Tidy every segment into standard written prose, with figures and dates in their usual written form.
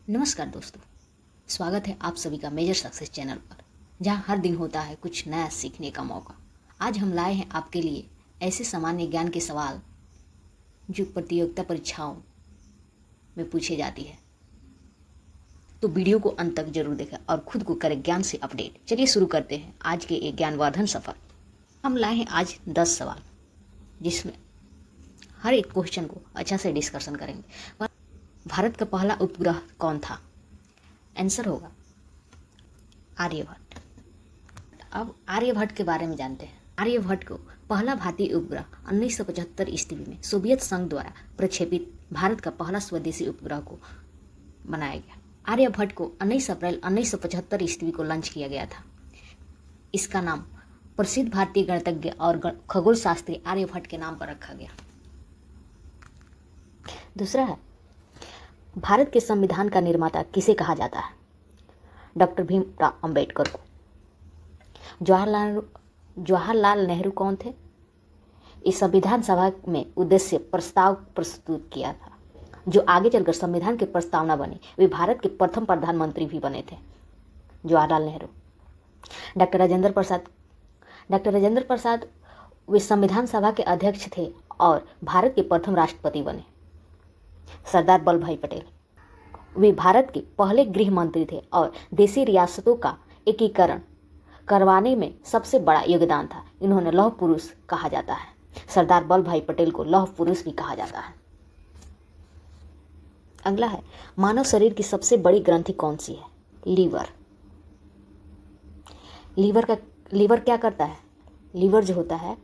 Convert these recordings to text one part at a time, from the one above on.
नमस्कार दोस्तों, स्वागत है आप सभी का मेजर सक्सेस चैनल पर, जहां हर दिन होता है कुछ नया सीखने का मौका। आज हम लाए हैं आपके लिए ऐसे सामान्य ज्ञान के सवाल जो प्रतियोगिता परीक्षाओं में पूछे जाती है। तो वीडियो को अंत तक जरूर देखें और खुद को करें ज्ञान से अपडेट। चलिए शुरू करते हैं आज के एक ज्ञानवर्धन सफर। हम लाए हैं आज 10 सवाल, जिसमें हर एक क्वेश्चन को अच्छा से डिस्कशन करेंगे। भारत का पहला उपग्रह कौन था? आंसर होगा आर्यभट्ट। अब आर्यभट्ट के बारे में जानते हैं। आर्यभट्ट को पहला भारतीय उपग्रह 1975 ईस्वी में सोवियत संघ द्वारा प्रक्षेपित भारत का पहला स्वदेशी उपग्रह को बनाया गया। आर्यभट्ट को 19 अप्रैल 1975 ईस्वी को लॉन्च किया गया था। इसका नाम प्रसिद्ध भारतीय गणितज्ञ और खगोल शास्त्री आर्यभट्ट के नाम पर रखा गया। दूसरा है, भारत के संविधान का निर्माता किसे कहा जाता है? डॉक्टर भीमराव अंबेडकर को। जवाहरलाल नेहरू कौन थे? इस संविधान सभा में उद्देश्य प्रस्ताव प्रस्तुत किया था, जो आगे चलकर संविधान के प्रस्तावना बने। वे भारत के प्रथम प्रधानमंत्री भी बने थे, जवाहरलाल नेहरू। डॉक्टर राजेंद्र प्रसाद वे संविधान सभा के अध्यक्ष थे और भारत के प्रथम राष्ट्रपति बने। सरदार वल्लभ भाई पटेल, वे भारत के पहले गृह मंत्री थे और देशी रियासतों का एकीकरण करवाने में सबसे बड़ा योगदान था। इन्होंने लौह पुरुष कहा जाता है। सरदार वल्लभ भाई पटेल को लौह पुरुष भी कहा जाता है। अगला है, मानव शरीर की सबसे बड़ी ग्रंथि कौन सी है? लीवर। लीवर क्या करता है? लीवर जो होता है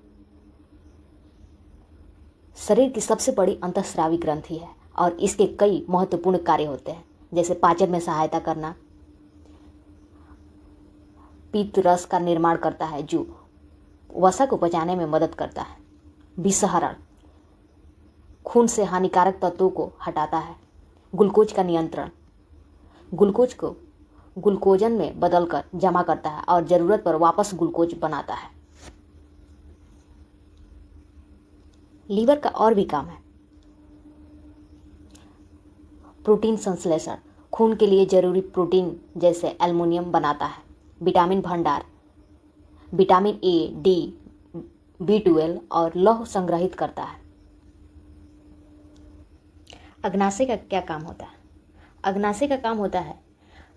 शरीर की सबसे बड़ी अंतःस्रावी ग्रंथि है और इसके कई महत्वपूर्ण कार्य होते हैं, जैसे पाचन में सहायता करना, पित्त रस का निर्माण करता है जो वसा को पचाने में मदद करता है, विषहरण, खून से हानिकारक तत्वों को हटाता है, ग्लूकोज का नियंत्रण, ग्लूकोज को ग्लूकोजन में बदलकर जमा करता है और जरूरत पर वापस ग्लूकोज बनाता है। लीवर का और भी काम है, प्रोटीन संश्लेषण, खून के लिए जरूरी प्रोटीन जैसे एल्युमिनियम बनाता है, विटामिन भंडार, विटामिन ए, डी, B12 और लौह संग्रहित करता है। अग्नाशय का क्या काम होता है? अग्नाशय का काम होता है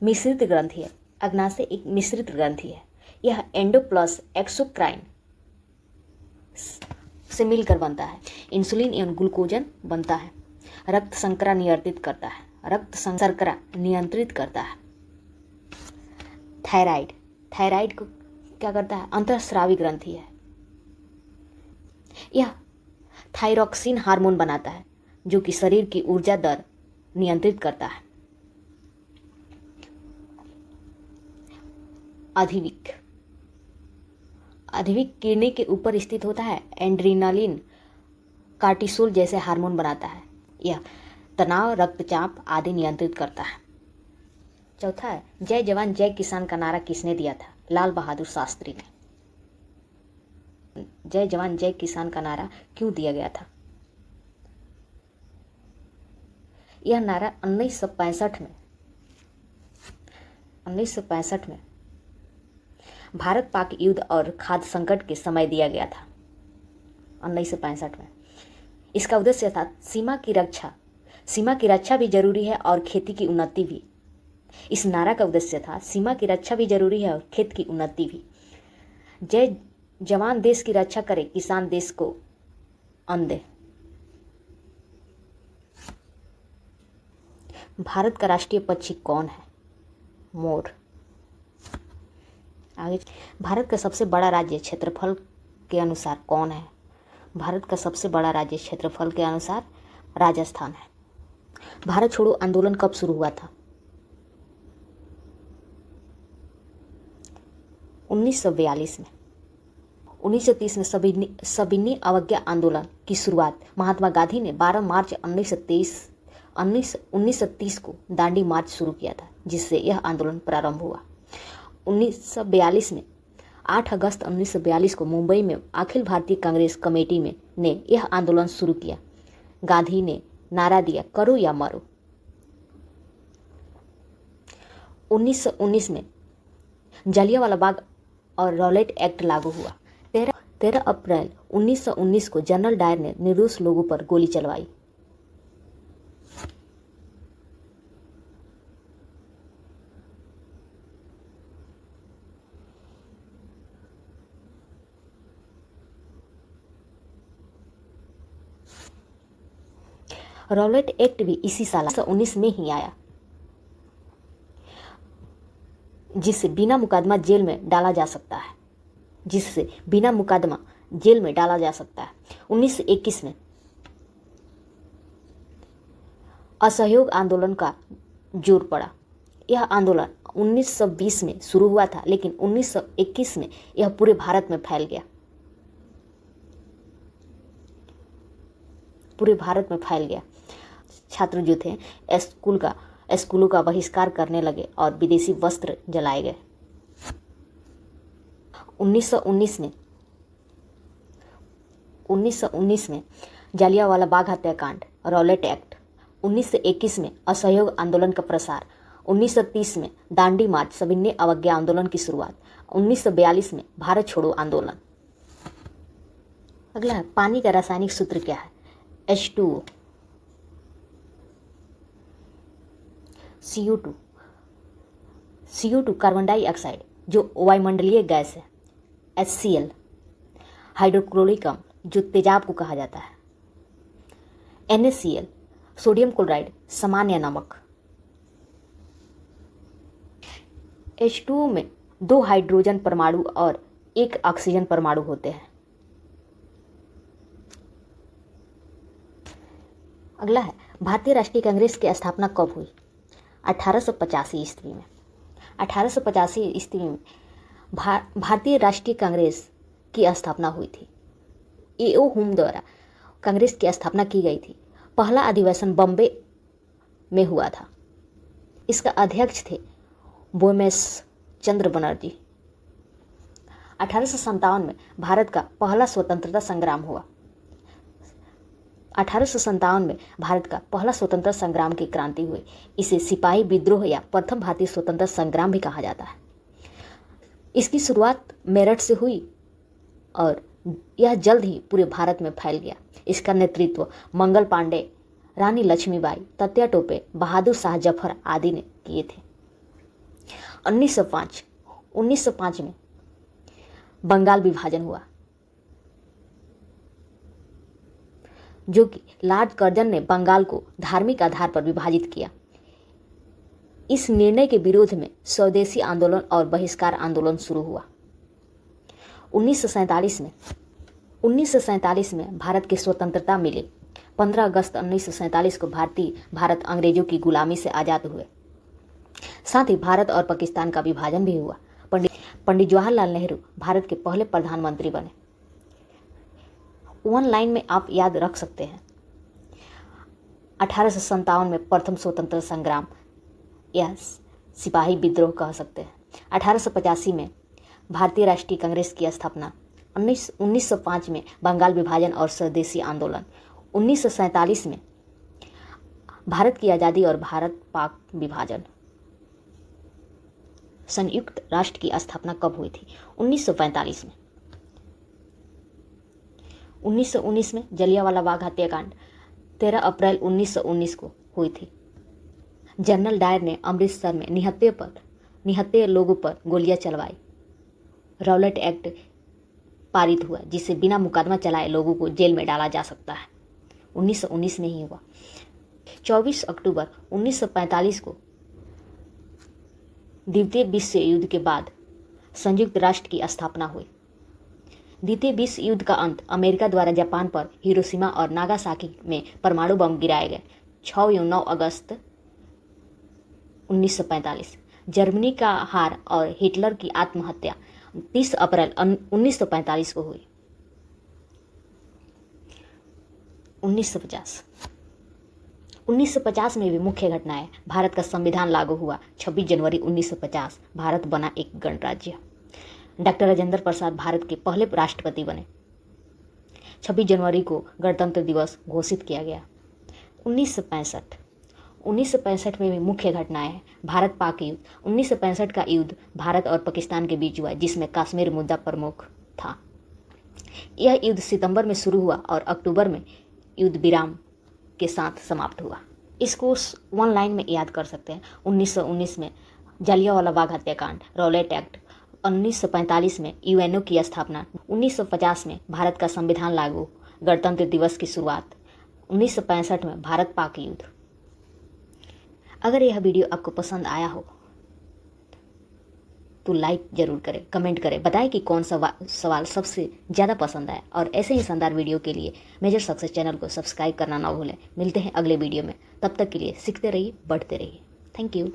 मिश्रित ग्रंथि है। अग्नाशय एक मिश्रित ग्रंथि है। यह एंडो प्लस एक्सोक्राइन से मिलकर बनता है। इंसुलिन एवं ग्लूकोजन बनता है। रक्त शर्करा नियंत्रित करता है। थायराइड को क्या करता है? अंतःस्रावी ग्रंथि है। यह थायरॉक्सिन हार्मोन बनाता है जो कि शरीर की ऊर्जा दर नियंत्रित करता है। अधिविक किडनी के ऊपर स्थित होता है। एड्रेनालिन, कार्टिसोल जैसे हार्मोन बनाता है। यह तनाव, रक्तचाप आदि नियंत्रित करता है। चौथा है, जय जवान जय किसान का नारा किसने दिया था? लाल बहादुर शास्त्री ने। जय जवान जय किसान का नारा क्यों दिया गया था? यह नारा 1965 में भारत पाक युद्ध और खाद्य संकट के समय दिया गया था। 1965 में इसका उद्देश्य था सीमा की रक्षा भी जरूरी है और खेती की उन्नति भी। इस नारा का उद्देश्य था सीमा की रक्षा भी जरूरी है और खेत की उन्नति भी। जय जवान देश की रक्षा करे, किसान देश को अन्न दे। भारत का राष्ट्रीय पक्षी कौन है? मोर। आगे, भारत का सबसे बड़ा राज्य क्षेत्रफल के अनुसार कौन है? भारत का सबसे बड़ा राज्य क्षेत्रफल के अनुसार राजस्थान है। भारत छोड़ो आंदोलन कब शुरू हुआ था? 1942 में। 1930 में सविनय अवज्ञा आंदोलन की शुरुआत महात्मा गांधी ने 12 मार्च 1930 को दांडी मार्च शुरू किया था, जिससे यह आंदोलन प्रारंभ हुआ। 1942 में 8 अगस्त 1942 को मुंबई में अखिल भारतीय कांग्रेस कमेटी ने यह आंदोलन शुरू किया। गांधी ने नारा दिया, करो या मरो। 1919 में जलियांवाला बाग और रॉलेट एक्ट लागू हुआ। 13 अप्रैल 1919 को जनरल डायर ने निर्दोष लोगों पर गोली चलवाई। रॉलेट एक्ट भी इसी साल 1919 में ही आया, जिससे बिना मुकदमा जेल में डाला जा सकता है 1921 में असहयोग आंदोलन का जोर पड़ा। यह आंदोलन 1920 में शुरू हुआ था, लेकिन 1921 में यह पूरे भारत में फैल गया। छात्र जो थे स्कूलों का बहिष्कार करने लगे और विदेशी वस्त्र जलाए गए। 1919 में जलियांवाला बाग हत्याकांड, रॉलेट एक्ट, 1921 में असहयोग आंदोलन का प्रसार, 1930 में दांडी मार्च, सविनय अवज्ञा आंदोलन की शुरुआत, 1942 में भारत छोड़ो आंदोलन। अगला है, पानी का रासायनिक सूत्र क्या है? H2O, CO2 कार्बन डाइऑक्साइड जो वायुमंडलीय गैस है, HCl हाइड्रोक्लोरिक अम्ल जो तेजाब को कहा जाता है, NaCl सोडियम क्लोराइड सामान्य नमक। H2O में 2 हाइड्रोजन परमाणु और 1 ऑक्सीजन परमाणु होते हैं। अगला है, भारतीय राष्ट्रीय कांग्रेस की स्थापना कब हुई? 1885 ईस्वी में। 1885 ईस्वी में भारतीय राष्ट्रीय कांग्रेस की स्थापना हुई थी। A.O. हुम द्वारा कांग्रेस की स्थापना की गई थी। पहला अधिवेशन बॉम्बे में हुआ था। इसका अध्यक्ष थे बोमेश चंद्र बनर्जी। 1857 में भारत का पहला स्वतंत्रता संग्राम हुआ। 1857 में भारत का पहला स्वतंत्रता संग्राम की क्रांति हुई। इसे सिपाही विद्रोह या प्रथम भारतीय स्वतंत्रता संग्राम भी कहा जाता है। इसकी शुरुआत मेरठ से हुई और यह जल्द ही पूरे भारत में फैल गया। इसका नेतृत्व मंगल पांडे, रानी लक्ष्मीबाई, तात्या टोपे, बहादुर शाह जफर आदि ने किए थे। 1905 में बंगाल विभाजन हुआ, जो कि लॉर्ड कर्जन ने बंगाल को धार्मिक आधार पर विभाजित किया। इस निर्णय के विरोध में स्वदेशी आंदोलन और बहिष्कार आंदोलन शुरू हुआ। 1947 में भारत की स्वतंत्रता मिली। 15 अगस्त 1947 को भारत अंग्रेजों की गुलामी से आज़ाद हुए। साथ ही भारत और पाकिस्तान का विभाजन भी हुआ। पंडित जवाहरलाल नेहरू भारत के पहले प्रधानमंत्री बने। 1 लाइन में आप याद रख सकते हैं। 1857 में प्रथम स्वतंत्रता संग्राम या सिपाही विद्रोह कह सकते हैं। 1885 में भारतीय राष्ट्रीय कांग्रेस की स्थापना। 1905 में बंगाल विभाजन और स्वदेशी आंदोलन। 1947 में भारत की आज़ादी और भारत पाक विभाजन। संयुक्त राष्ट्र की स्थापना कब हुई थी? 1945 में। 1919 में जलियांवाला बाग हत्याकांड 13 अप्रैल 1919 को हुई थी। जनरल डायर ने अमृतसर में निहत्थे लोगों पर गोलियां चलवाई। रॉलेट एक्ट पारित हुआ, जिससे बिना मुकदमा चलाए लोगों को जेल में डाला जा सकता है। 1919 में ही हुआ। 24 अक्टूबर 1945 को द्वितीय विश्व युद्ध के बाद संयुक्त राष्ट्र की स्थापना हुई। द्वितीय विश्व युद्ध का अंत अमेरिका द्वारा जापान पर हिरोशिमा और नागासाकी में परमाणु बम गिराए गए। 6 या 9 अगस्त 1945 जर्मनी का हार और हिटलर की आत्महत्या 30 अप्रैल 1945 को हुई। 1950 में भी मुख्य घटनाएं। भारत का संविधान लागू हुआ। 26 जनवरी 1950 भारत बना एक गणराज्य। डॉक्टर राजेंद्र प्रसाद भारत के पहले राष्ट्रपति बने। 26 जनवरी को गणतंत्र दिवस घोषित किया गया। 1965 1965 में भी मुख्य घटनाएं हैं। भारत पाक युद्ध। 1965 का युद्ध भारत और पाकिस्तान के बीच हुआ, जिसमें कश्मीर मुद्दा प्रमुख था। यह युद्ध सितंबर में शुरू हुआ और अक्टूबर में युद्ध विराम के साथ समाप्त हुआ। इसको वन लाइन में याद कर सकते हैं। 1919 में जलियांवाला बाग हत्याकांड, रॉलेट एक्ट। 1945 में यूएनओ की स्थापना। 1950 में भारत का संविधान लागू, गणतंत्र दिवस की शुरुआत। 1965 में भारत पाक युद्ध। अगर यह वीडियो आपको पसंद आया हो तो लाइक जरूर करें, कमेंट करें, बताएं कि कौन सा सवाल सबसे ज़्यादा पसंद आया। और ऐसे ही शानदार वीडियो के लिए मेजर सक्सेस चैनल को सब्सक्राइब करना ना भूलें। मिलते हैं अगले वीडियो में, तब तक के लिए सीखते रहिए, बढ़ते रहिए। Thank you.